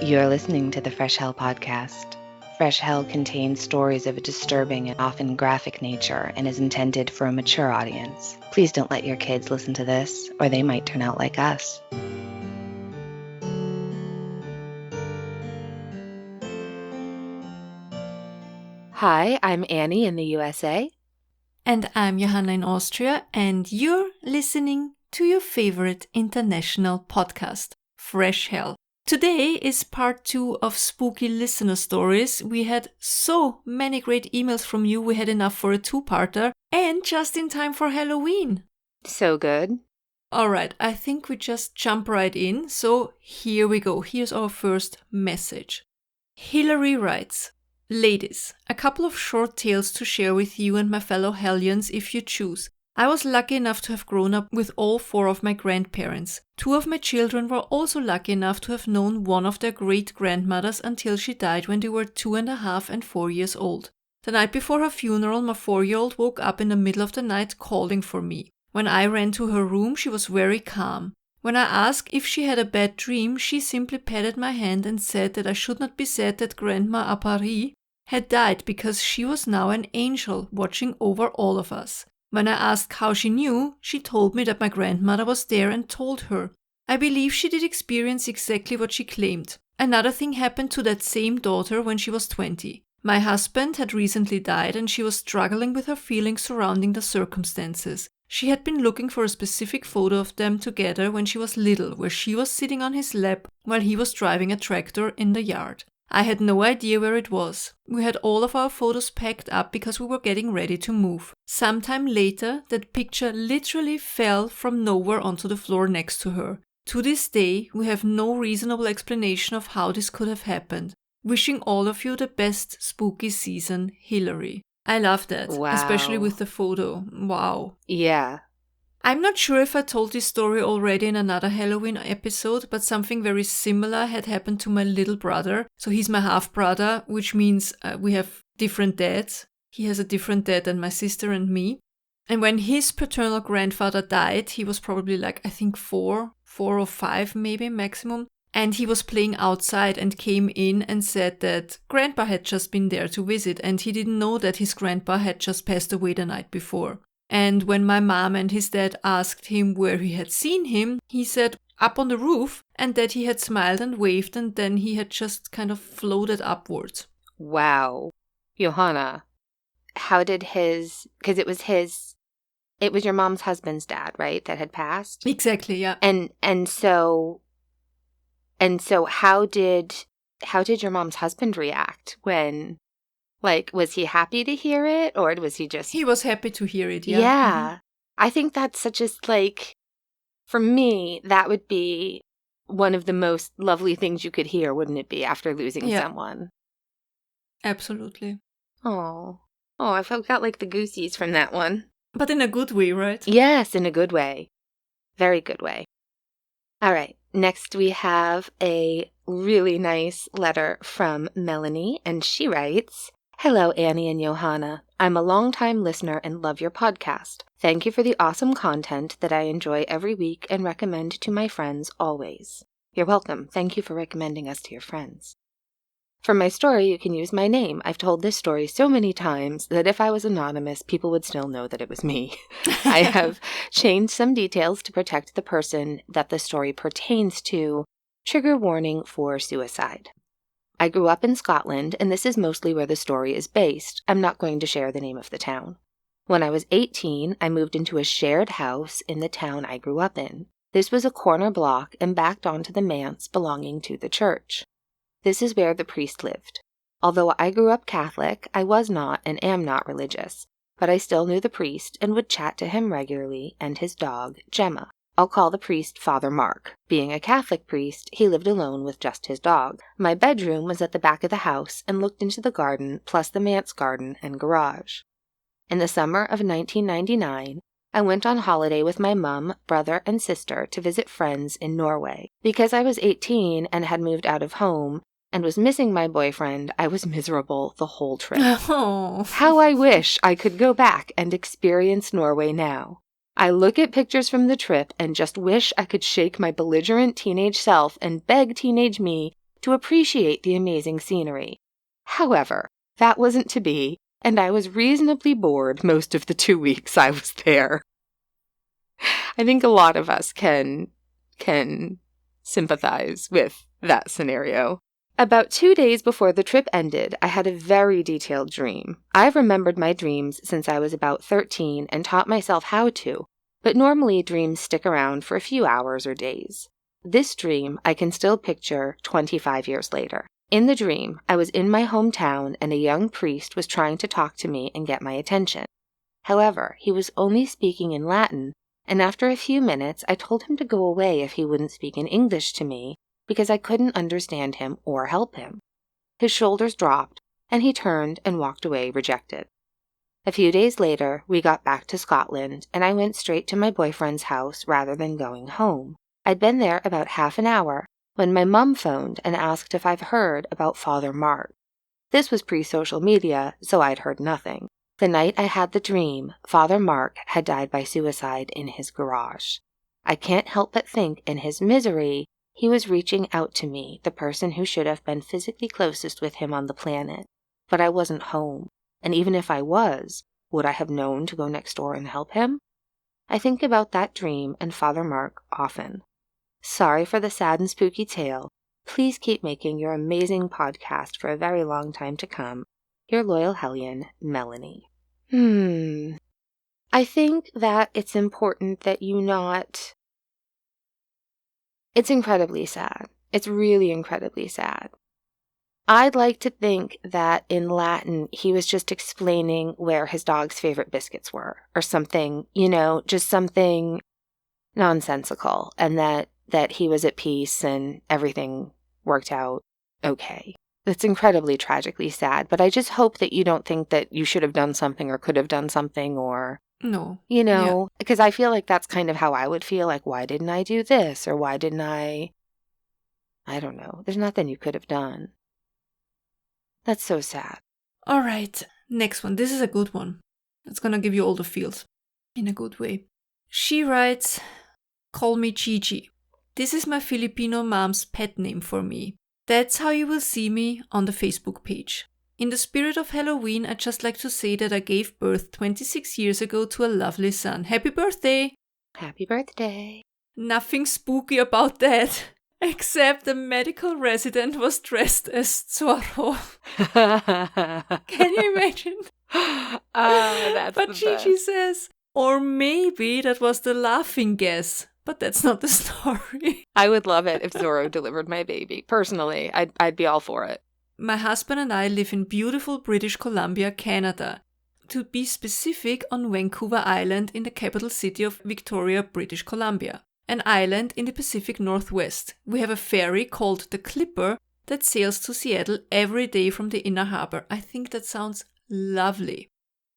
You're listening to the Fresh Hell podcast. Fresh Hell contains stories of a disturbing and often graphic nature and is intended for a mature audience. Please don't let your kids listen to this, or they might turn out like us. Hi, I'm Annie in the USA. And I'm Johanna in Austria, and you're listening to your favorite international podcast, Fresh Hell. Today is part 2 of spooky listener stories. We had so many great emails from you, we had enough for a 2-parter, and just in time for Halloween. So good. Alright, I think we just jump right in, so here we go. Here's our first message. Hillary writes, Ladies, a couple of short tales to share with you and my fellow Hellions if you choose. I was lucky enough to have grown up with all 4 of my grandparents. 2 of my children were also lucky enough to have known one of their great-grandmothers until she died when they were 2.5 and 4 years old. The night before her funeral, my 4-year-old woke up in the middle of the night calling for me. When I ran to her room, she was very calm. When I asked if she had a bad dream, she simply patted my hand and said that I should not be sad that Grandma Apari had died because she was now an angel watching over all of us. When I asked how she knew, she told me that my grandmother was there and told her. I believe she did experience exactly what she claimed. Another thing happened to that same daughter when she was 20. My husband had recently died and she was struggling with her feelings surrounding the circumstances. She had been looking for a specific photo of them together when she was little, where she was sitting on his lap while he was driving a tractor in the yard. I had no idea where it was. We had all of our photos packed up because we were getting ready to move. Sometime later, that picture literally fell from nowhere onto the floor next to her. To this day, we have no reasonable explanation of how this could have happened. Wishing all of you the best spooky season, Hillary. I love that, Wow. Especially with the photo. Wow. Yeah. I'm not sure if I told this story already in another Halloween episode, but something very similar had happened to my little brother. So he's my half-brother, which means we have different dads. He has a different dad than my sister and me. And when his paternal grandfather died, he was probably like, I think 4 or 5 maybe maximum. And he was playing outside and came in and said that Grandpa had just been there to visit and he didn't know that his grandpa had just passed away the night before. And when my mom and his dad asked him where he had seen him, he said up on the roof and that he had smiled and waved and then he had just kind of floated upwards. Wow. Johanna, how did because it was your mom's husband's dad, right, that had passed? Exactly, yeah. And so how did your mom's husband react when, like, was he happy to hear it or was he just... He was happy to hear it, yeah. Yeah. Mm-hmm. I think that's such a, like, for me, that would be one of the most lovely things you could hear, wouldn't it be, after losing someone? Absolutely. Oh, I got like the goosies from that one. But in a good way, right? Yes, in a good way. Very good way. All right. Next, we have a really nice letter from Melanie, and she writes, Hello, Annie and Johanna. I'm a longtime listener and love your podcast. Thank you for the awesome content that I enjoy every week and recommend to my friends always. You're welcome. Thank you for recommending us to your friends. For my story, you can use my name. I've told this story so many times that if I was anonymous, people would still know that it was me. I have changed some details to protect the person that the story pertains to. Trigger warning for suicide. I grew up in Scotland, and this is mostly where the story is based. I'm not going to share the name of the town. When I was 18, I moved into a shared house in the town I grew up in. This was a corner block and backed onto the manse belonging to the church. This is where the priest lived. Although I grew up Catholic, I was not and am not religious, but I still knew the priest and would chat to him regularly and his dog, Gemma. I'll call the priest Father Mark. Being a Catholic priest, he lived alone with just his dog. My bedroom was at the back of the house and looked into the garden, plus the manse garden and garage. In the summer of 1999, I went on holiday with my mum, brother, and sister to visit friends in Norway. Because I was 18 and had moved out of home, and was missing my boyfriend, I was miserable the whole trip. Oh. How I wish I could go back and experience Norway now. I look at pictures from the trip and just wish I could shake my belligerent teenage self and beg teenage me to appreciate the amazing scenery. However, that wasn't to be, and I was reasonably bored most of the 2 weeks I was there. I think a lot of us can sympathize with that scenario. About 2 days before the trip ended, I had a very detailed dream. I've remembered my dreams since I was about 13 and taught myself how to, but normally dreams stick around for a few hours or days. This dream I can still picture 25 years later. In the dream, I was in my hometown and a young priest was trying to talk to me and get my attention. However, he was only speaking in Latin, and after a few minutes I told him to go away if he wouldn't speak in English to me, because I couldn't understand him or help him. His shoulders dropped, and he turned and walked away rejected. A few days later, we got back to Scotland, and I went straight to my boyfriend's house rather than going home. I'd been there about half an hour when my mum phoned and asked if I've heard about Father Mark. This was pre-social media, so I'd heard nothing. The night I had the dream, Father Mark had died by suicide in his garage. I can't help but think in his misery, he was reaching out to me, the person who should have been physically closest with him on the planet. But I wasn't home, and even if I was, would I have known to go next door and help him? I think about that dream and Father Mark often. Sorry for the sad and spooky tale. Please keep making your amazing podcast for a very long time to come. Your loyal hellion, Melanie. I think that it's important that you not... It's incredibly sad. It's really incredibly sad. I'd like to think that in Latin, he was just explaining where his dog's favorite biscuits were, or something, just something nonsensical, and that he was at peace and everything worked out okay. It's incredibly tragically sad, but I just hope that you don't think that you should have done something or could have done something or... No. Because I feel like that's kind of how I would feel, like, why didn't I do this? Or why didn't I don't know. There's nothing you could have done. That's so sad. All right, next one. This is a good one. It's gonna give you all the feels in a good way. She writes, "Call me Gigi. This is my Filipino mom's pet name for me. That's how you will see me on the Facebook page. In the spirit of Halloween, I'd just like to say that I gave birth 26 years ago to a lovely son. Happy birthday!" Happy birthday. Nothing spooky about that, except the medical resident was dressed as Zorro. Can you imagine? That's But the Gigi best. says, or maybe that was the laughing guess, but that's not the story. I would love it if Zorro delivered my baby. Personally, I'd be all for it. My husband and I live in beautiful British Columbia, Canada. To be specific, on Vancouver Island in the capital city of Victoria, British Columbia. An island in the Pacific Northwest. We have a ferry called the Clipper that sails to Seattle every day from the inner harbor. I think that sounds lovely.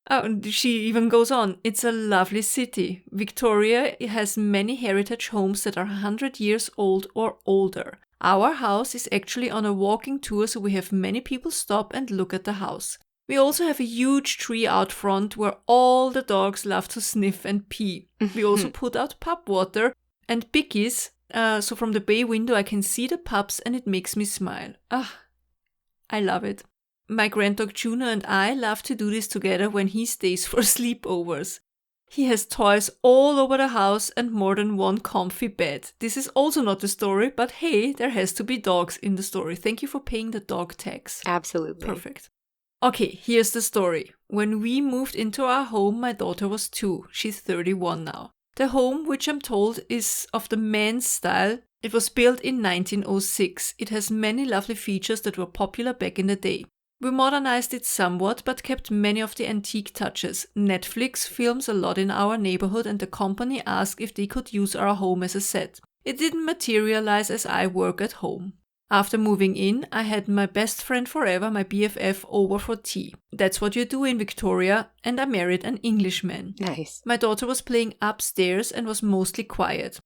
Oh, and she even goes on. It's a lovely city. Victoria has many heritage homes that are 100 years old or older. Our house is actually on a walking tour, so we have many people stop and look at the house. We also have a huge tree out front where all the dogs love to sniff and pee. We also put out pup water and bickies, so from the bay window I can see the pups and it makes me smile. I love it. My granddog Juno and I love to do this together when he stays for sleepovers. He has toys all over the house and more than one comfy bed. This is also not the story, but hey, there has to be dogs in the story. Thank you for paying the dog tax. Absolutely. Perfect. Okay, here's the story. When we moved into our home, my daughter was 2. She's 31 now. The home, which I'm told is of the man's style, it was built in 1906. It has many lovely features that were popular back in the day. We modernized it somewhat, but kept many of the antique touches. Netflix films a lot in our neighborhood, and the company asked if they could use our home as a set. It didn't materialize as I work at home. After moving in, I had my best friend forever, my BFF, over for tea. That's what you do in Victoria, and I married an Englishman. Nice. My daughter was playing upstairs and was mostly quiet.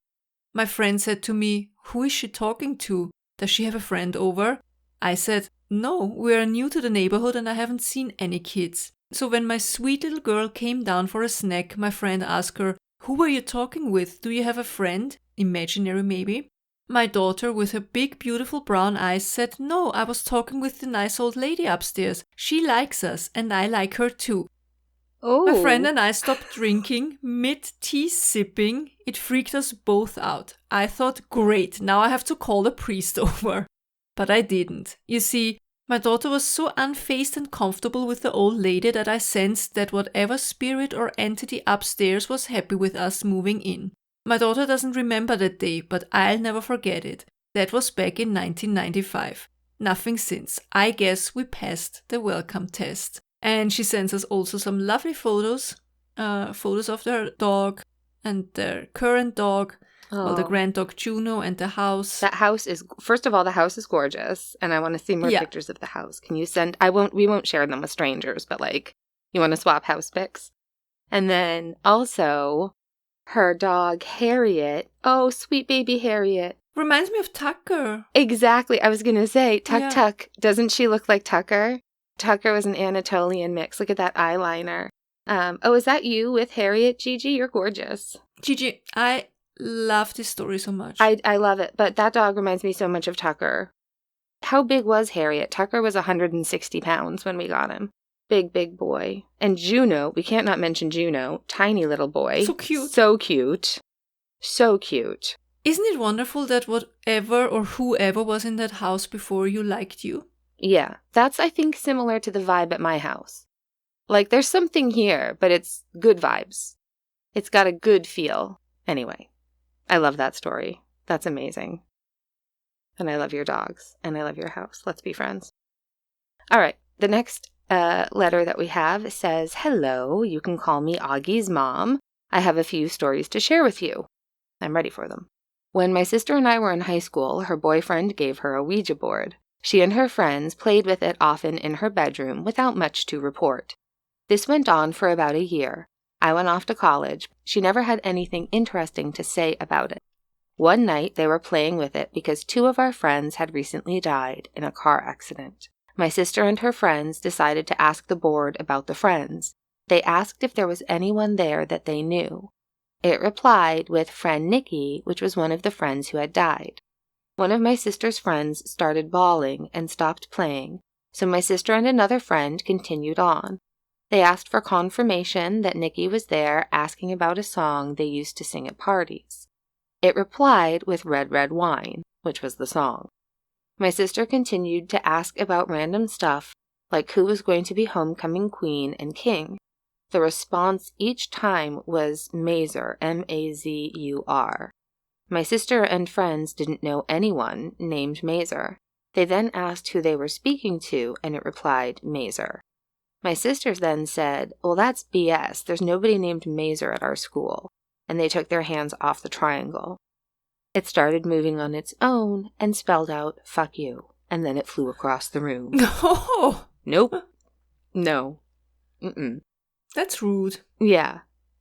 My friend said to me, "Who is she talking to? Does she have a friend over?" I said, "No, we are new to the neighborhood and I haven't seen any kids." So when my sweet little girl came down for a snack, my friend asked her, "Who were you talking with? Do you have a friend? Imaginary maybe?" My daughter, with her big, beautiful brown eyes, said, "No, I was talking with the nice old lady upstairs. She likes us, and I like her too." My friend Oh. and I stopped drinking, mid-tea sipping. It freaked us both out. I thought, great, now I have to call a priest over. But I didn't. You see, my daughter was so unfazed and comfortable with the old lady that I sensed that whatever spirit or entity upstairs was happy with us moving in. My daughter doesn't remember that day, but I'll never forget it. That was back in 1995. Nothing since. I guess we passed the welcome test. And she sends us also some lovely photos of their dog and their current dog, the grand dog Juno, and the house. That house is, first of all, the house is gorgeous, and I want to see more pictures of the house. Can you send, we won't share them with strangers, but like, you want to swap house pics? And then also, her dog Harriet. Oh, sweet baby Harriet. Reminds me of Tucker. Exactly. I was going to say, Tuck. Doesn't she look like Tucker? Tucker was an Anatolian mix. Look at that eyeliner. Is that you with Harriet? Gigi, you're gorgeous. Gigi, I love this story so much. I love it, but that dog reminds me so much of Tucker. How big was Harriet? Tucker was 160 pounds when we got him. Big, big boy. And Juno, we can't not mention Juno. Tiny little boy. So cute. So cute. So cute. Isn't it wonderful that whatever or whoever was in that house before you liked you? Yeah, that's, I think, similar to the vibe at my house. Like, there's something here, but it's good vibes. It's got a good feel. Anyway, I love that story. That's amazing. And I love your dogs, and I love your house. Let's be friends. All right, the next letter that we have says, "Hello, you can call me Augie's mom. I have a few stories to share with you." I'm ready for them. When my sister and I were in high school, her boyfriend gave her a Ouija board. She and her friends played with it often in her bedroom without much to report. This went on for about a year. I went off to college. She never had anything interesting to say about it. One night they were playing with it because 2 of our friends had recently died in a car accident. My sister and her friends decided to ask the board about the friends. They asked if there was anyone there that they knew. It replied with friend Nikki, which was one of the friends who had died. One of my sister's friends started bawling and stopped playing, so my sister and another friend continued on. They asked for confirmation that Nikki was there, asking about a song they used to sing at parties. It replied with Red Red Wine, which was the song. My sister continued to ask about random stuff, like who was going to be homecoming queen and king. The response each time was Mazur, M-A-Z-U-R. My sister and friends didn't know anyone named Mazur. They then asked who they were speaking to, and it replied Mazur. My sisters then said, "Well, that's BS. There's nobody named Mazur at our school." And they took their hands off the triangle. It started moving on its own and spelled out, "fuck you." And then it flew across the room. No. Nope. No. Mm-mm. That's rude. Yeah.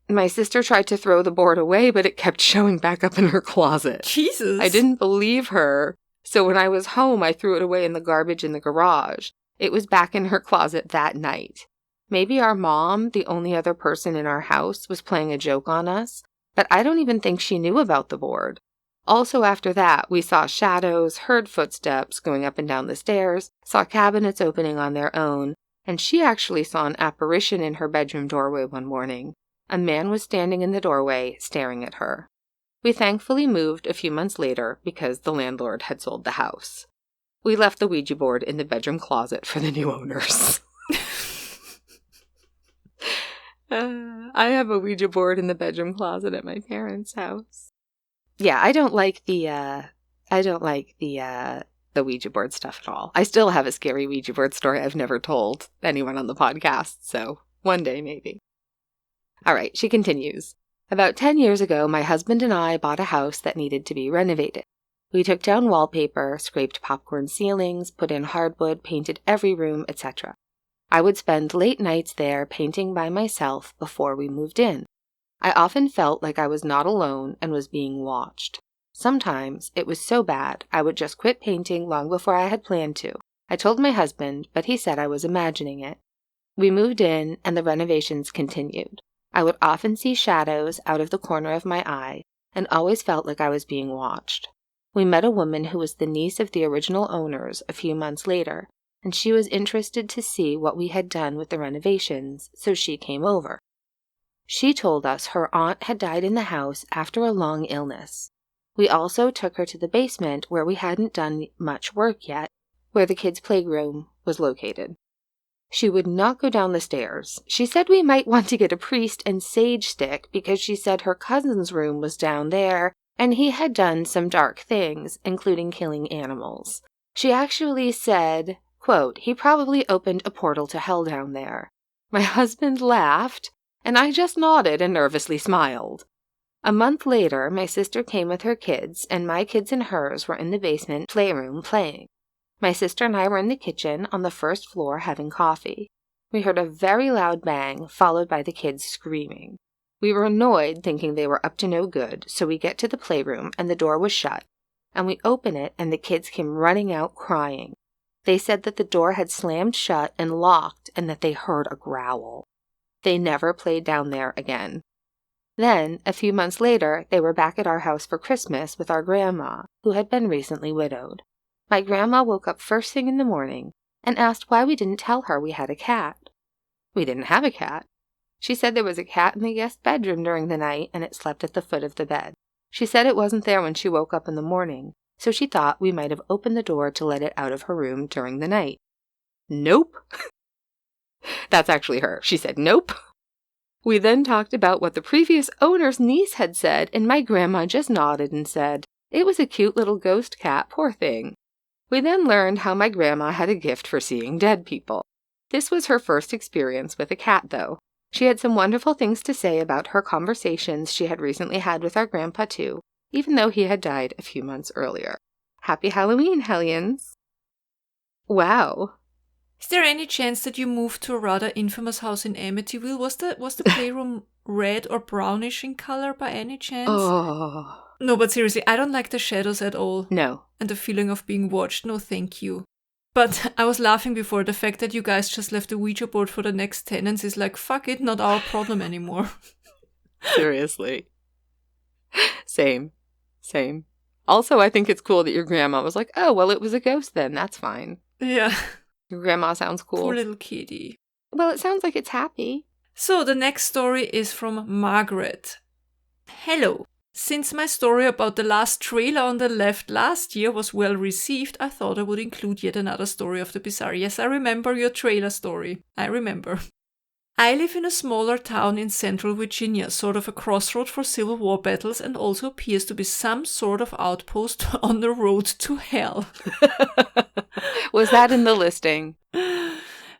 My sister tried to throw the board away, but it kept showing back up in her closet. Jesus. I didn't believe her. So when I was home, I threw it away in the garbage in the garage. It was back in her closet that night. Maybe our mom, the only other person in our house, was playing a joke on us, but I don't even think she knew about the board. Also after that, we saw shadows, heard footsteps going up and down the stairs, saw cabinets opening on their own, and she actually saw an apparition in her bedroom doorway one morning. A man was standing in the doorway, staring at her. We thankfully moved a few months later because the landlord had sold the house. We left the Ouija board in the bedroom closet for the new owners. I have a Ouija board in the bedroom closet at my parents' house. Yeah, I don't like the Ouija board stuff at all. I still have a scary Ouija board story I've never told anyone on the podcast, so one day maybe. All right, she continues. About 10 years ago, my husband and I bought a house that needed to be renovated. We took down wallpaper, scraped popcorn ceilings, put in hardwood, painted every room, etc. I would spend late nights there painting by myself before we moved in. I often felt like I was not alone and was being watched. Sometimes it was so bad I would just quit painting long before I had planned to. I told my husband, but he said I was imagining it. We moved in and the renovations continued. I would often see shadows out of the corner of my eye and always felt like I was being watched. We met a woman who was the niece of the original owners a few months later, and she was interested to see what we had done with the renovations, so she came over. She told us her aunt had died in the house after a long illness. We also took her to the basement where we hadn't done much work yet, where the kids' playroom was located. She would not go down the stairs. She said we might want to get a priest and sage stick because she said her cousin's room was down there and he had done some dark things, including killing animals. She actually said, quote, he probably opened a portal to hell down there. My husband laughed, and I just nodded and nervously smiled. A month later, my sister came with her kids, and my kids and hers were in the basement playroom playing. My sister and I were in the kitchen on the first floor having coffee. We heard a very loud bang, followed by the kids screaming. We were annoyed, thinking they were up to no good, so we get to the playroom, and the door was shut. And we open it, and the kids came running out crying. They said that the door had slammed shut and locked, and that they heard a growl. They never played down there again. Then, a few months later, they were back at our house for Christmas with our grandma, who had been recently widowed. My grandma woke up first thing in the morning and asked why we didn't tell her we had a cat. We didn't have a cat. She said there was a cat in the guest bedroom during the night and it slept at the foot of the bed. She said it wasn't there when she woke up in the morning, so she thought we might have opened the door to let it out of her room during the night. Nope. That's actually her. She said nope. We then talked about what the previous owner's niece had said, and my grandma just nodded and said, it was a cute little ghost cat, poor thing. We then learned how my grandma had a gift for seeing dead people. This was her first experience with a cat, though. She had some wonderful things to say about her conversations she had recently had with our grandpa, too, even though he had died a few months earlier. Happy Halloween, Hellions! Wow. Is there any chance that you moved to a rather infamous house in Amityville? Was the playroom red or brownish in color by any chance? Oh. No, but seriously, I don't like the shadows at all. No. And the feeling of being watched. No, thank you. But I was laughing before. The fact that you guys just left the Ouija board for the next tenants is like, fuck it, not our problem anymore. Seriously. Same. Also, I think it's cool that your grandma was like, oh, well, it was a ghost then. That's fine. Yeah. Your grandma sounds cool. Poor little kitty. Well, it sounds like it's happy. So the next story is from Margaret. Hello. Since my story about the last trailer on the left last year was well received, I thought I would include yet another story of the bizarre. Yes, I remember your trailer story. I remember. I live in a smaller town in central Virginia, sort of a crossroad for Civil War battles, and also appears to be some sort of outpost on the road to hell. Was that in the listing?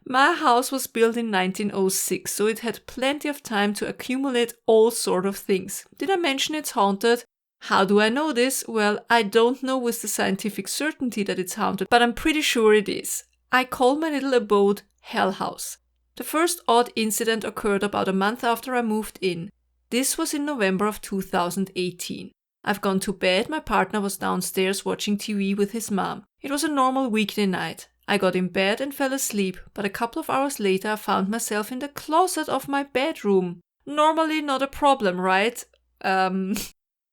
My house was built in 1906, so it had plenty of time to accumulate all sort of things. Did I mention it's haunted? How do I know this? Well, I don't know with the scientific certainty that it's haunted, but I'm pretty sure it is. I call my little abode Hell House. The first odd incident occurred about a month after I moved in. This was in November of 2018. I've gone to bed, my partner was downstairs watching TV with his mom. It was a normal weekday night. I got in bed and fell asleep, but a couple of hours later I found myself in the closet of my bedroom. Normally not a problem, right?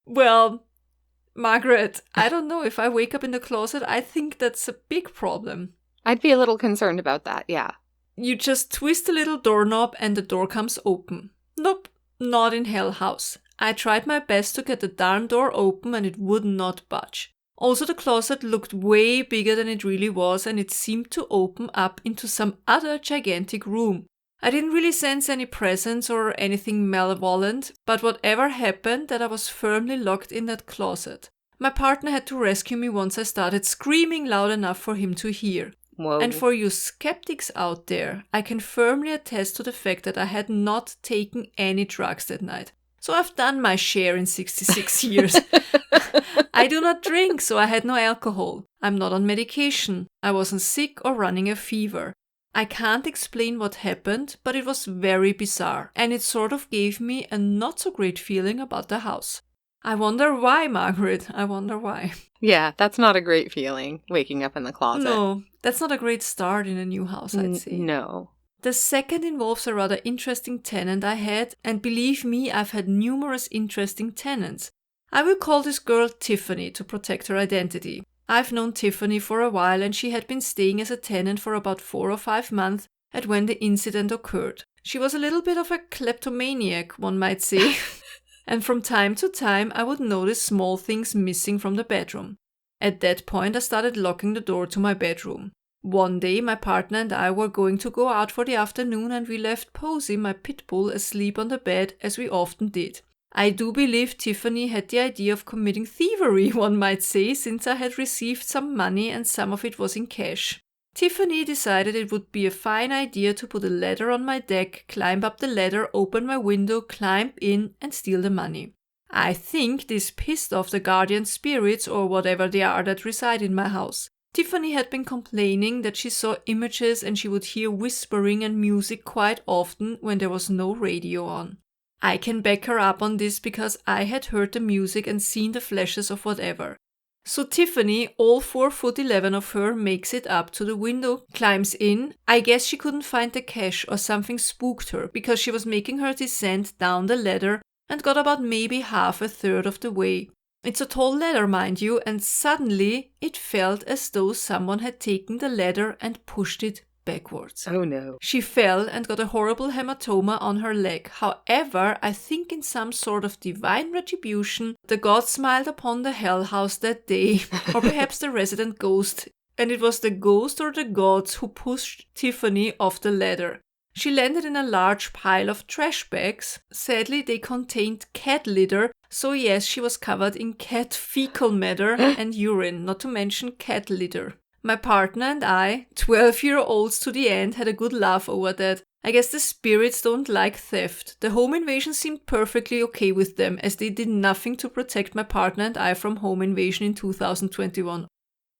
Well, Margaret, I don't know, if I wake up in the closet, I think that's a big problem. I'd be a little concerned about that, yeah. You just twist a little doorknob and the door comes open. Nope, not in Hell House. I tried my best to get the darn door open and it would not budge. Also, the closet looked way bigger than it really was, and it seemed to open up into some other gigantic room. I didn't really sense any presence or anything malevolent, but whatever happened, that I was firmly locked in that closet. My partner had to rescue me once I started screaming loud enough for him to hear. Whoa. And for you skeptics out there, I can firmly attest to the fact that I had not taken any drugs that night. So I've done my share in 66 years. I do not drink, so I had no alcohol. I'm not on medication. I wasn't sick or running a fever. I can't explain what happened, but it was very bizarre, and it sort of gave me a not so great feeling about the house. I wonder why, Margaret. I wonder why. Yeah, that's not a great feeling, waking up in the closet. No, that's not a great start in a new house, I'd say. No. The second involves a rather interesting tenant I had, and believe me, I've had numerous interesting tenants. I will call this girl Tiffany to protect her identity. I've known Tiffany for a while and she had been staying as a tenant for about 4 or 5 months at when the incident occurred. She was a little bit of a kleptomaniac, one might say. And from time to time I would notice small things missing from the bedroom. At that point I started locking the door to my bedroom. One day my partner and I were going to go out for the afternoon and we left Posey, my pit bull, asleep on the bed as we often did. I do believe Tiffany had the idea of committing thievery, one might say, since I had received some money and some of it was in cash. Tiffany decided it would be a fine idea to put a ladder on my deck, climb up the ladder, open my window, climb in and steal the money. I think this pissed off the guardian spirits or whatever they are that reside in my house. Tiffany had been complaining that she saw images and she would hear whispering and music quite often when there was no radio on. I can back her up on this because I had heard the music and seen the flashes of whatever. So Tiffany, all 4'11" of her, makes it up to the window, climbs in. I guess she couldn't find the cash or something spooked her because she was making her descent down the ladder and got about maybe half a third of the way. It's a tall ladder, mind you, and suddenly it felt as though someone had taken the ladder and pushed it backwards. Oh no. She fell and got a horrible hematoma on her leg. However, I think in some sort of divine retribution, the gods smiled upon the hell house that day, or perhaps the resident ghost, and it was the ghost or the gods who pushed Tiffany off the ladder. She landed in a large pile of trash bags. Sadly, they contained cat litter, so yes, she was covered in cat fecal matter and urine, not to mention cat litter. My partner and I, 12-year-olds to the end, had a good laugh over that. I guess the spirits don't like theft. The home invasion seemed perfectly okay with them, as they did nothing to protect my partner and I from home invasion in 2021.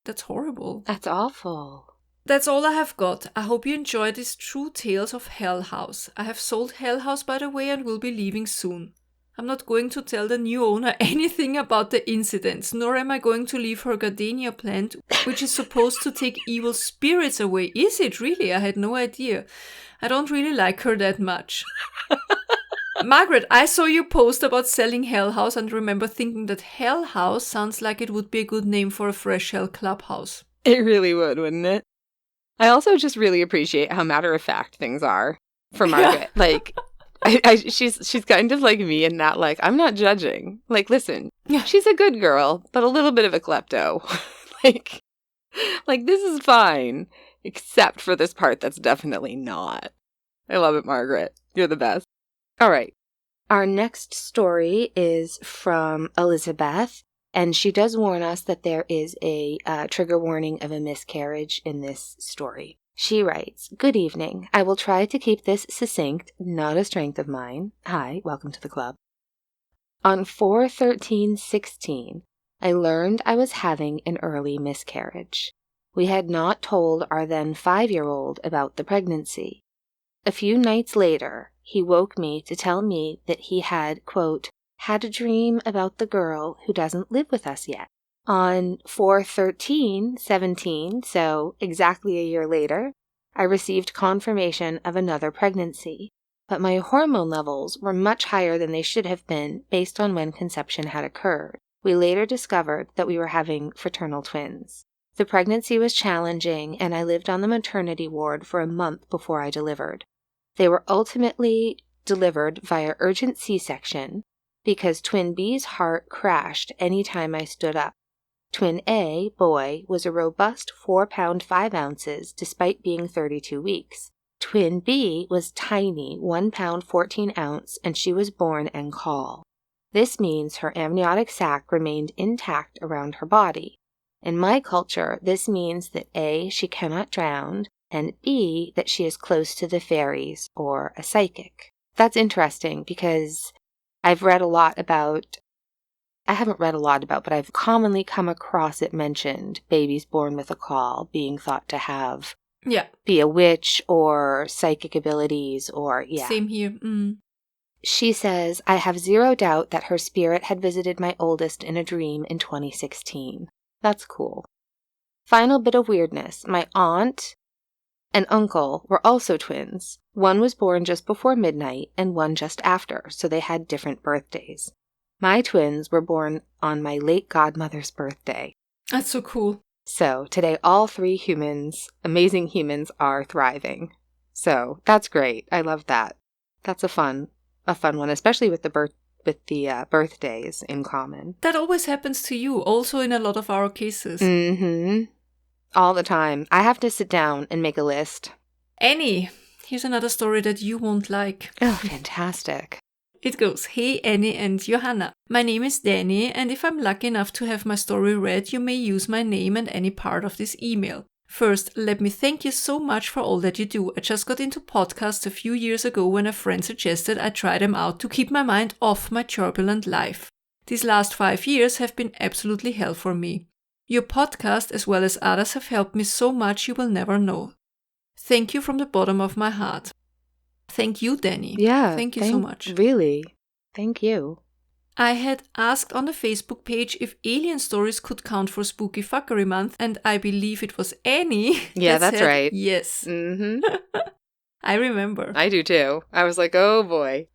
That's horrible. That's awful. That's all I have got. I hope you enjoyed these true tales of Hell House. I have sold Hell House, by the way, and will be leaving soon. I'm not going to tell the new owner anything about the incidents, nor am I going to leave her gardenia plant, which is supposed to take evil spirits away. Is it really? I had no idea. I don't really like her that much. Margaret, I saw you post about selling Hell House and remember thinking that Hell House sounds like it would be a good name for a fresh hell clubhouse. It really would, wouldn't it? I also just really appreciate how matter-of-fact things are for Margaret. Like, she's kind of like me in that, like, I'm not judging. Like, listen, she's a good girl, but a little bit of a klepto. like, this is fine, except for this part that's definitely not. I love it, Margaret. You're the best. All right. Our next story is from Elizabeth, and she does warn us that there is a trigger warning of a miscarriage in this story. She writes, "Good evening. I will try to keep this succinct, not a strength of mine. Hi, welcome to the club. On 4/13/16, I learned I was having an early miscarriage. We had not told our then 5-year-old about the pregnancy. A few nights later, he woke me to tell me that he had, quote, had a dream about the girl who doesn't live with us yet. On 4/13/17, so exactly a year later, I received confirmation of another pregnancy, but my hormone levels were much higher than they should have been based on when conception had occurred. We later discovered that we were having fraternal twins. The pregnancy was challenging, and I lived on the maternity ward for a month before I delivered. They were ultimately delivered via urgent C-section because twin B's heart crashed any time I stood up. Twin A, boy, was a robust 4 pound 5 ounces despite being 32 weeks. Twin B was tiny 1 pound 14 ounce and she was born en caul. This means her amniotic sac remained intact around her body. In my culture, this means that A, she cannot drown, and B, that she is close to the fairies or a psychic. That's interesting because I haven't read a lot about, but I've commonly come across it mentioned, babies born with a caul being thought to have, be a witch or psychic abilities or, Same here. She says, I have zero doubt that her spirit had visited my oldest in a dream in 2016. That's cool. Final bit of weirdness. My aunt and uncle were also twins. One was born just before midnight and one just after, so they had different birthdays. My twins were born on my late godmother's birthday. That's so cool. So today all 3 humans, amazing humans, are thriving. So that's great. I love that. That's a fun one, especially with the birthdays in common. That always happens to you, also in a lot of our cases. Mm-hmm. All the time. I have to sit down and make a list. Annie, here's another story that you won't like. Oh, fantastic. It goes, Hey Annie and Johanna. My name is Danny, and if I'm lucky enough to have my story read, you may use my name and any part of this email. First, let me thank you so much for all that you do. I just got into podcasts a few years ago when a friend suggested I try them out to keep my mind off my turbulent life. These last 5 years have been absolutely hell for me. Your podcast, as well as others, have helped me so much you will never know. Thank you from the bottom of my heart. Thank you, Danny. Yeah. Thank you so much. Really. Thank you. I had asked on the Facebook page if alien stories could count for Spooky Fuckery Month, and I believe it was Annie. Yeah, that's said right. Yes. Mm-hmm. I remember. I do too. I was like, oh boy.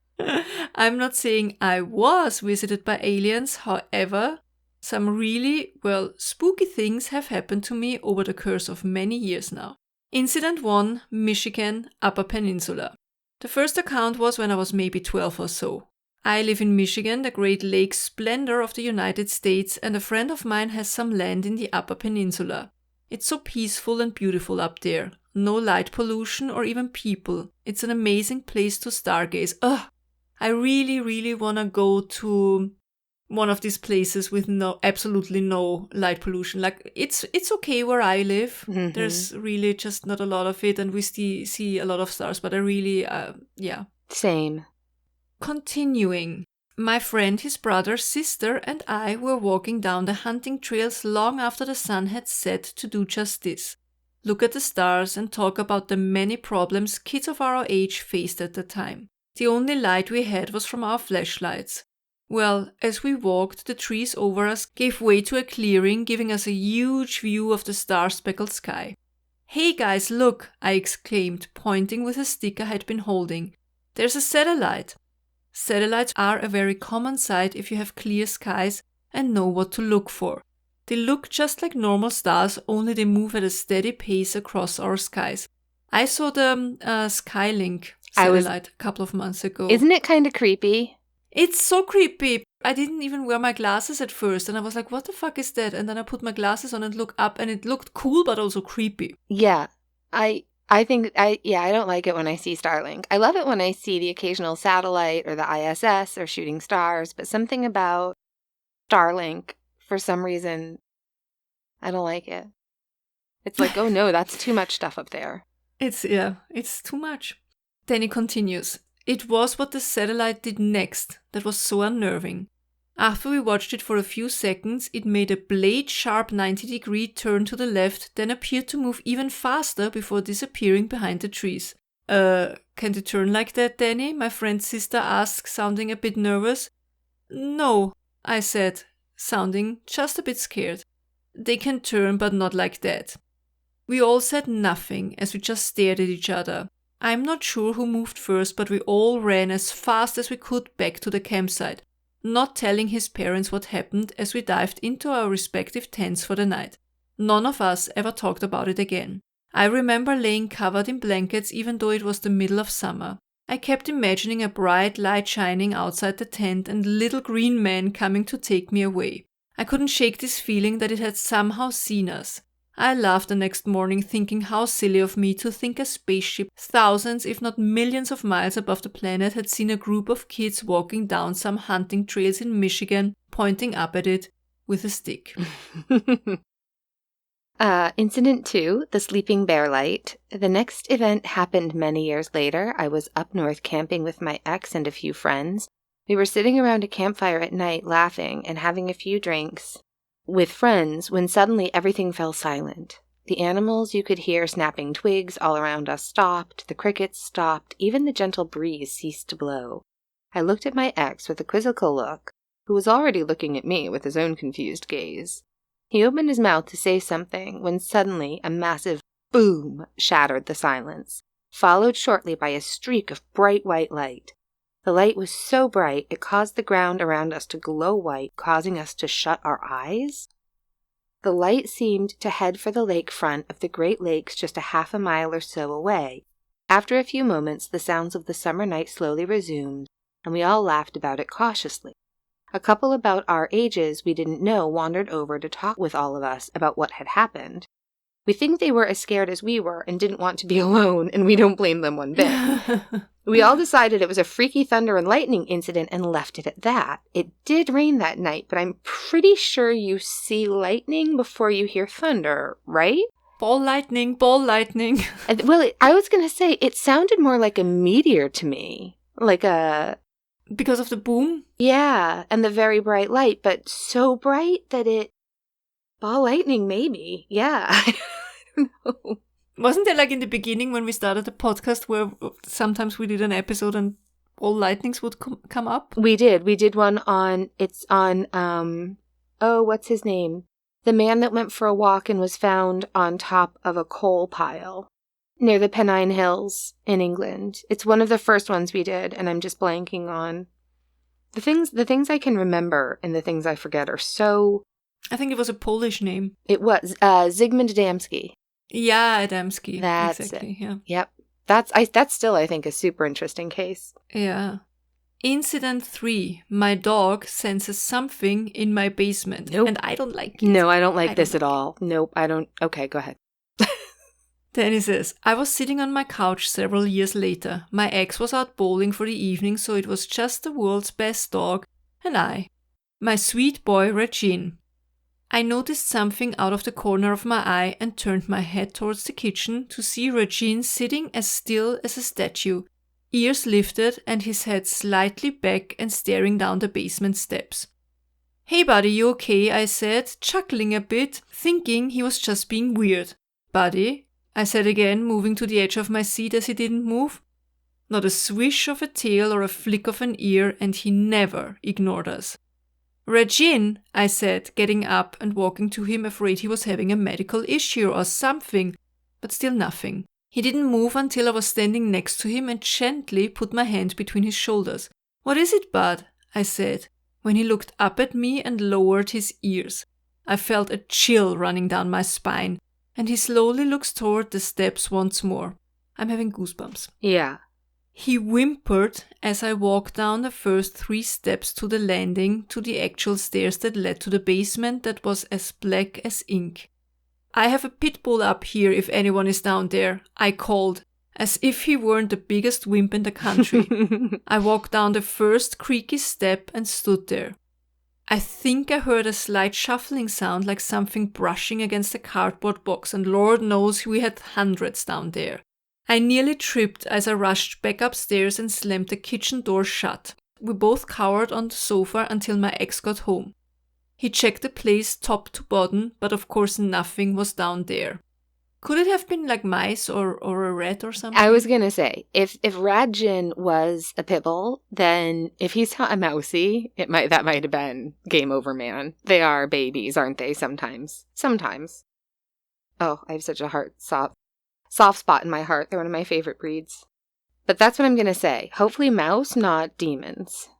I'm not saying I was visited by aliens, however, some really, spooky things have happened to me over the course of many years now. Incident 1, Michigan, Upper Peninsula. The first account was when I was maybe 12 or so. I live in Michigan, the Great Lakes splendor of the United States, and a friend of mine has some land in the Upper Peninsula. It's so peaceful and beautiful up there. No light pollution or even people. It's an amazing place to stargaze. I really, really want to go to one of these places with absolutely no light pollution. Like, it's okay where I live. Mm-hmm. There's really just not a lot of it, and we see a lot of stars, but I really, Same. Continuing. My friend, his brother, sister, and I were walking down the hunting trails long after the sun had set to do just this. Look at the stars and talk about the many problems kids of our age faced at the time. The only light we had was from our flashlights. Well, as we walked, the trees over us gave way to a clearing, giving us a huge view of the star-speckled sky. Hey guys, look, I exclaimed, pointing with a stick I had been holding. There's a satellite. Satellites are a very common sight if you have clear skies and know what to look for. They look just like normal stars, only they move at a steady pace across our skies. I saw the Skylink satellite a couple of months ago. Isn't it kind of creepy? It's so creepy. I didn't even wear my glasses at first, and I was like, what the fuck is that? And then I put my glasses on and looked up, and it looked cool but also creepy. Yeah. I don't like it when I see Starlink. I love it when I see the occasional satellite or the ISS or shooting stars, but something about Starlink, for some reason, I don't like it. It's like, oh no, that's too much stuff up there. It's too much. Then he continues. It was what the satellite did next that was so unnerving. After we watched it for a few seconds, it made a blade-sharp 90-degree turn to the left, then appeared to move even faster before disappearing behind the trees. Can they turn like that, Danny? My friend's sister asked, sounding a bit nervous. No, I said, sounding just a bit scared. They can turn, but not like that. We all said nothing as we just stared at each other. I'm not sure who moved first, but we all ran as fast as we could back to the campsite, not telling his parents what happened as we dived into our respective tents for the night. None of us ever talked about it again. I remember laying covered in blankets even though it was the middle of summer. I kept imagining a bright light shining outside the tent and little green men coming to take me away. I couldn't shake this feeling that it had somehow seen us. I laughed the next morning, thinking how silly of me to think a spaceship thousands if not millions of miles above the planet had seen a group of kids walking down some hunting trails in Michigan, pointing up at it with a stick. Incident 2, the Sleeping Bear Light. The next event happened many years later. I was up north camping with my ex and a few friends. We were sitting around a campfire at night laughing and having a few drinks with friends when suddenly everything fell silent. The animals you could hear snapping twigs all around us stopped, the crickets stopped, even the gentle breeze ceased to blow. I looked at my ex with a quizzical look, who was already looking at me with his own confused gaze. He opened his mouth to say something when suddenly a massive boom shattered the silence, followed shortly by a streak of bright white light. The light was so bright it caused the ground around us to glow white, causing us to shut our eyes. The light seemed to head for the lakefront of the Great Lakes just a half a mile or so away. After a few moments, the sounds of the summer night slowly resumed, and we all laughed about it cautiously. A couple about our ages we didn't know wandered over to talk with all of us about what had happened. We think they were as scared as we were and didn't want to be alone, and we don't blame them one bit. We all decided it was a freaky thunder and lightning incident and left it at that. It did rain that night, but I'm pretty sure you see lightning before you hear thunder, right? Ball lightning, ball lightning. Well, I was going to say, it sounded more like a meteor to me. Like a... Because of the boom? Yeah, and the very bright light, but so bright that it... Ball lightning, maybe. Yeah, I don't know. Wasn't there like in the beginning when we started the podcast where sometimes we did an episode and all lightnings would come up? We did. We did one on... It's on... what's his name? The man that went for a walk and was found on top of a coal pile near the Pennine Hills in England. It's one of the first ones we did, and I'm just blanking on... The things I can remember and the things I forget are so... I think it was a Polish name. It was Zygmunt Adamski. Yeah, Adamski. That's exactly. it. Yeah. Yep. That's still, I think, a super interesting case. Yeah. Incident 3. My dog senses something in my basement. Nope. And I don't like it. No, I don't like this at all. Nope, I don't. Okay, go ahead. Then he says, I was sitting on my couch several years later. My ex was out bowling for the evening, so it was just the world's best dog and I. My sweet boy, Regine. I noticed something out of the corner of my eye and turned my head towards the kitchen to see Regine sitting as still as a statue, ears lifted and his head slightly back and staring down the basement steps. Hey buddy, you okay? I said, chuckling a bit, thinking he was just being weird. Buddy? I said again, moving to the edge of my seat as he didn't move. Not a swish of a tail or a flick of an ear, and he never ignored us. Regine, I said, getting up and walking to him, afraid he was having a medical issue or something, but still nothing. He didn't move until I was standing next to him and gently put my hand between his shoulders. What is it, bud? I said, when he looked up at me and lowered his ears. I felt a chill running down my spine, and he slowly looks toward the steps once more. I'm having goosebumps. Yeah. He whimpered as I walked down the first 3 steps to the landing to the actual stairs that led to the basement that was as black as ink. I have a pit bull up here if anyone is down there, I called, as if he weren't the biggest wimp in the country. I walked down the first creaky step and stood there. I think I heard a slight shuffling sound like something brushing against a cardboard box, and Lord knows we had hundreds down there. I nearly tripped as I rushed back upstairs and slammed the kitchen door shut. We both cowered on the sofa until my ex got home. He checked the place top to bottom, but of course nothing was down there. Could it have been like mice or a rat or something? I was going to say, if Radjin was a pit bull, then if he's not a mousy, that might have been game over, man. They are babies, aren't they, sometimes? Sometimes. Oh, I have such a soft spot in my heart. They're one of my favorite breeds. But that's what I'm going to say. Hopefully mouse, not demons.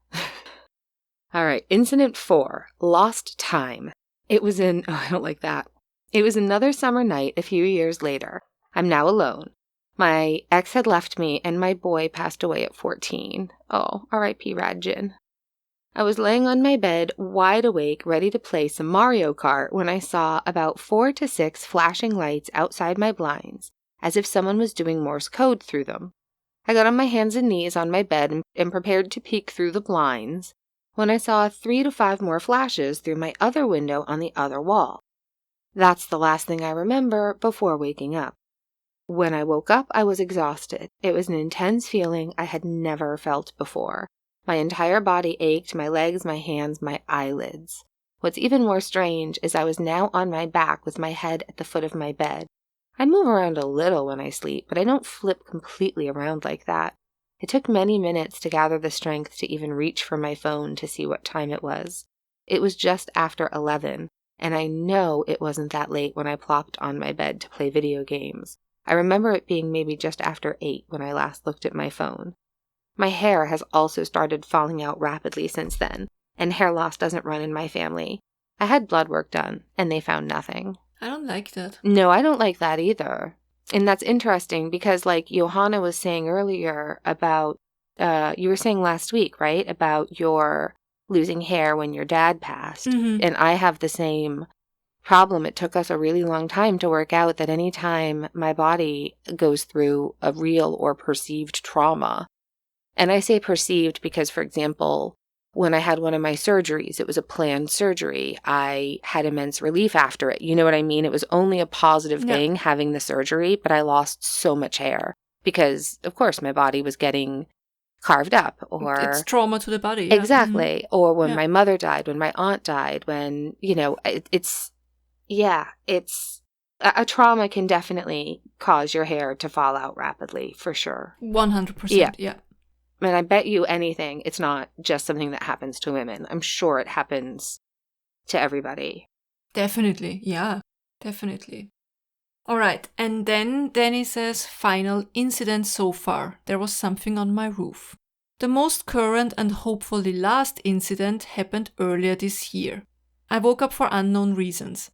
All right, incident 4, lost time. It was I don't like that. It was another summer night a few years later. I'm now alone. My ex had left me and my boy passed away at 14. Oh, R.I.P. Radjin. I was laying on my bed, wide awake, ready to play some Mario Kart when I saw about 4 to 6 flashing lights outside my blinds, as if someone was doing Morse code through them. I got on my hands and knees on my bed and prepared to peek through the blinds when I saw 3 to 5 more flashes through my other window on the other wall. That's the last thing I remember before waking up. When I woke up, I was exhausted. It was an intense feeling I had never felt before. My entire body ached, my legs, my hands, my eyelids. What's even more strange is I was now on my back with my head at the foot of my bed. I move around a little when I sleep, but I don't flip completely around like that. It took many minutes to gather the strength to even reach for my phone to see what time it was. It was just after 11. And I know it wasn't that late when I plopped on my bed to play video games. I remember it being maybe just after 8 when I last looked at my phone. My hair has also started falling out rapidly since then, and hair loss doesn't run in my family. I had blood work done, and they found nothing. I don't like that. No, I don't like that either. And that's interesting because, like Johanna was saying earlier about, you were saying last week, right? About your losing hair when your dad passed. Mm-hmm. And I have the same problem. It took us a really long time to work out that anytime my body goes through a real or perceived trauma, and I say perceived because, for example, when I had one of my surgeries, it was a planned surgery. I had immense relief after it. You know what I mean? It was only a positive thing having the surgery, but I lost so much hair because, of course, my body was getting carved up. Or it's trauma to the body. Yeah. Exactly. Mm-hmm. Or when my mother died, when my aunt died, when, it's a trauma can definitely cause your hair to fall out rapidly, for sure. 100%. Yeah. And I bet you anything, it's not just something that happens to women. I'm sure it happens to everybody. Definitely. Yeah, definitely. All right. And then Danny says, final incident so far. There was something on my roof. The most current and hopefully last incident happened earlier this year. I woke up for unknown reasons.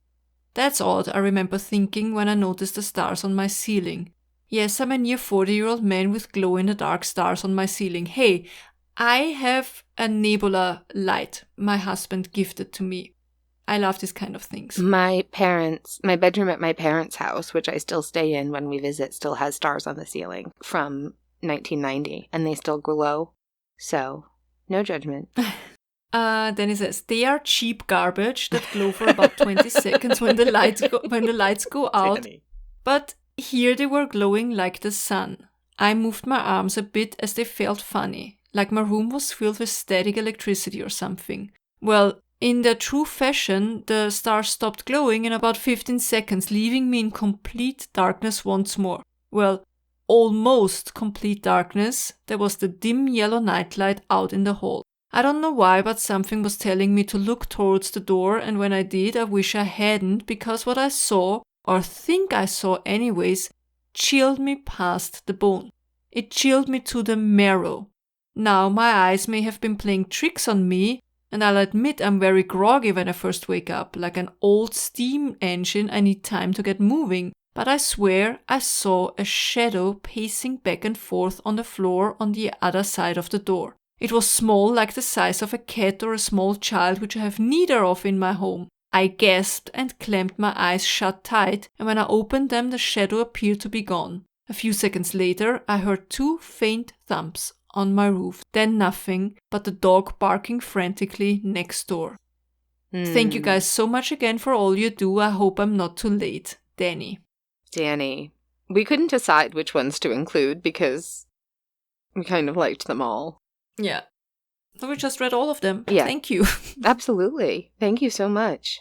That's odd, I remember thinking when I noticed the stars on my ceiling. Yes, I'm a near 40-year-old man with glow-in-the-dark stars on my ceiling. Hey, I have a nebula light my husband gifted to me. I love these kind of things. My bedroom at my parents' house, which I still stay in when we visit, still has stars on the ceiling from 1990, and they still glow. So, no judgment. Then he says, they are cheap garbage that glow for about 20 seconds when the lights go out. Danny. But here they were glowing like the sun. I moved my arms a bit as they felt funny, like my room was filled with static electricity or something. Well, in their true fashion, the stars stopped glowing in about 15 seconds, leaving me in complete darkness once more. Well, almost complete darkness. There was the dim yellow nightlight out in the hall. I don't know why, but something was telling me to look towards the door, and when I did, I wish I hadn't, because what I saw, or think I saw anyways, chilled me past the bone. It chilled me to the marrow. Now, my eyes may have been playing tricks on me, and I'll admit I'm very groggy when I first wake up, like an old steam engine. I need time to get moving. But I swear I saw a shadow pacing back and forth on the floor on the other side of the door. It was small, like the size of a cat or a small child, which I have neither of in my home. I gasped and clamped my eyes shut tight, and when I opened them, the shadow appeared to be gone. A few seconds later, I heard 2 faint thumps on my roof, then nothing but the dog barking frantically next door. Thank you guys so much again for all you do. I hope I'm not too late. Danny. We couldn't decide which ones to include because we kind of liked them all. Yeah. So we just read all of them. Yeah. Thank you. Absolutely. Thank you so much.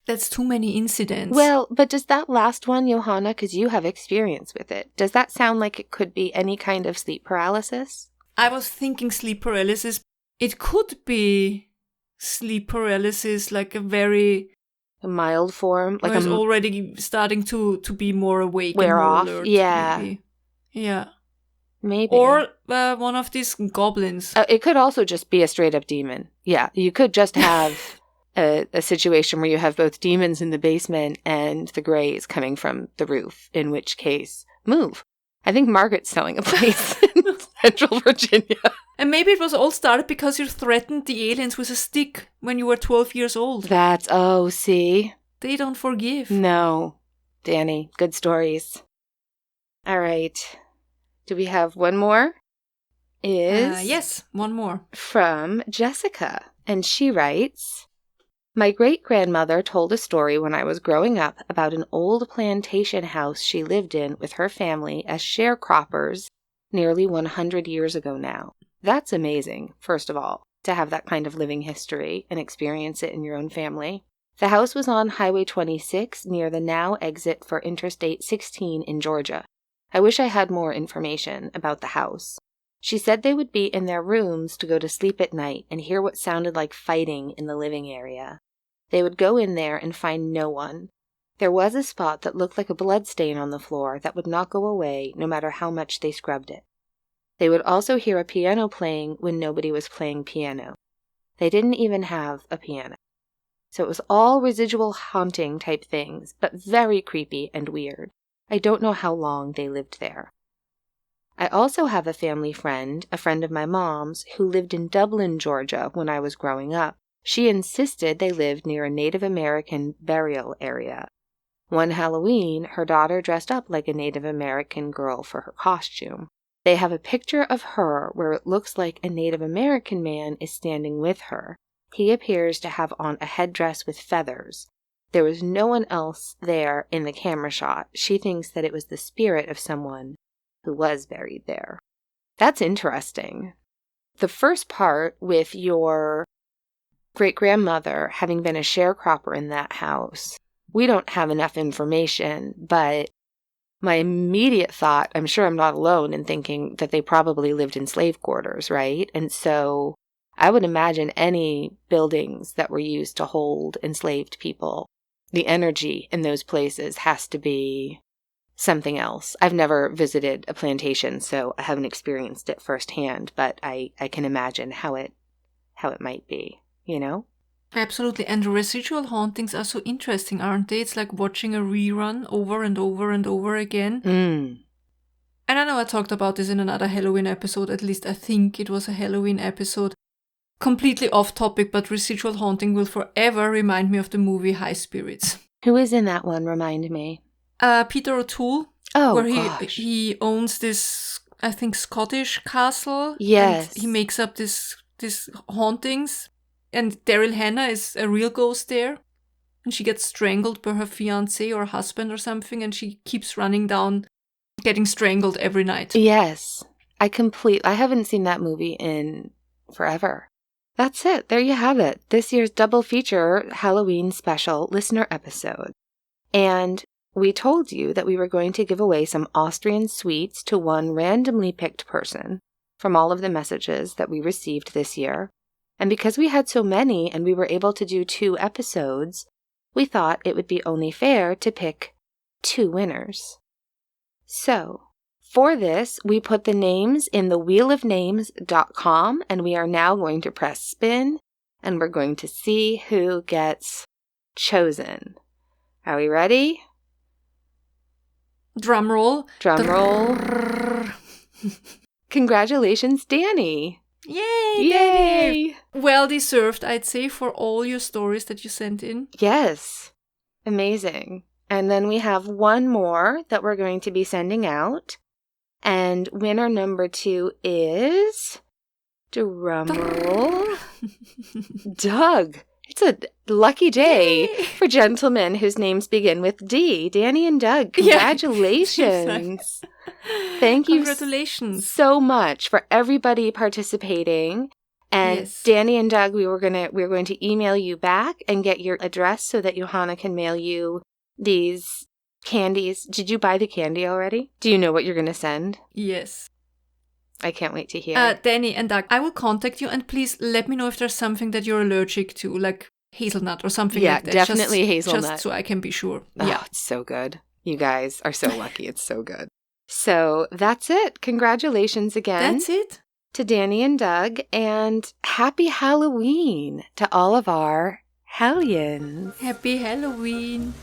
That's too many incidents. Well, but does that last one, Johanna, because you have experience with it, does that sound like it could be any kind of sleep paralysis? I was thinking sleep paralysis. It could be sleep paralysis, like a mild form, like already starting to be more awake, wear and more off. alert, Yeah, maybe. Yeah. Maybe. Or one of these goblins. It could also just be a straight up demon. Yeah, you could just have a situation where you have both demons in the basement and the greys coming from the roof, in which case, move. I think Margaret's selling a place in Central Virginia. And maybe it was all started because you threatened the aliens with a stick when you were 12 years old. See? They don't forgive. No. Danny, good stories. All right. Do we have one more? Yes, one more. From Jessica. And she writes, my great-grandmother told a story when I was growing up about an old plantation house she lived in with her family as sharecroppers nearly 100 years ago now. That's amazing, first of all, to have that kind of living history and experience it in your own family. The house was on Highway 26 near the now exit for Interstate 16 in Georgia. I wish I had more information about the house. She said they would be in their rooms to go to sleep at night and hear what sounded like fighting in the living area. They would go in there and find no one. There was a spot that looked like a blood stain on the floor that would not go away no matter how much they scrubbed it. They would also hear a piano playing when nobody was playing piano. They didn't even have a piano. So it was all residual haunting type things, but very creepy and weird. I don't know how long they lived there. I also have a family friend, a friend of my mom's, who lived in Dublin, Georgia when I was growing up. She insisted they lived near a Native American burial area. One Halloween, her daughter dressed up like a Native American girl for her costume. They have a picture of her where it looks like a Native American man is standing with her. He appears to have on a headdress with feathers. There was no one else there in the camera shot. She thinks that it was the spirit of someone who was buried there. That's interesting. The first part with your great-grandmother having been a sharecropper in that house, we don't have enough information, but my immediate thought, I'm sure I'm not alone in thinking that they probably lived in slave quarters, right? And so I would imagine any buildings that were used to hold enslaved people, the energy in those places has to be something else. I've never visited a plantation, so I haven't experienced it firsthand, but I can imagine how it might be, you know? Absolutely. And residual hauntings are so interesting, aren't they? It's like watching a rerun over and over and over again. And I know I talked about this in another Halloween episode, at least I think it was a Halloween episode. Completely off topic, but residual haunting will forever remind me of the movie High Spirits. Who is in that one? Remind me. Peter O'Toole. Oh, where gosh. he owns this, I think, Scottish castle. Yes. And he makes up this hauntings. And Daryl Hannah is a real ghost there. And she gets strangled by her fiancé or husband or something. And she keeps running down, getting strangled every night. Yes. I haven't seen that movie in forever. That's it. There you have it. This year's double feature Halloween special listener episode. And we told you that we were going to give away some Austrian sweets to one randomly picked person from all of the messages that we received this year. And because we had so many and we were able to do 2 episodes, we thought it would be only fair to pick 2 winners. So, for this, we put the names in the wheelofnames.com, and we are now going to press spin, and we're going to see who gets chosen. Are we ready? Drum roll. Drum roll. Congratulations, Danny. Yay! Yay! Well deserved, I'd say, for all your stories that you sent in. Yes. Amazing. And then we have one more that we're going to be sending out. And winner number 2 is, drumroll, Doug. It's a lucky day for gentlemen whose names begin with D. Danny and Doug, congratulations. Thank you so much for everybody participating. And yes. Danny and Doug, we're going to email you back and get your address so that Johanna can mail you these candies. Did you buy the candy already? Do you know what you're going to send? Yes. I can't wait to hear. Danny and Doug, I will contact you and please let me know if there's something that you're allergic to, like hazelnut or something like that. Yeah, definitely hazelnut. Just so I can be sure. Oh, yeah, it's so good. You guys are so lucky. It's so good. So that's it. Congratulations again. That's it. To Danny and Doug, and happy Halloween to all of our Hellions. Happy Halloween.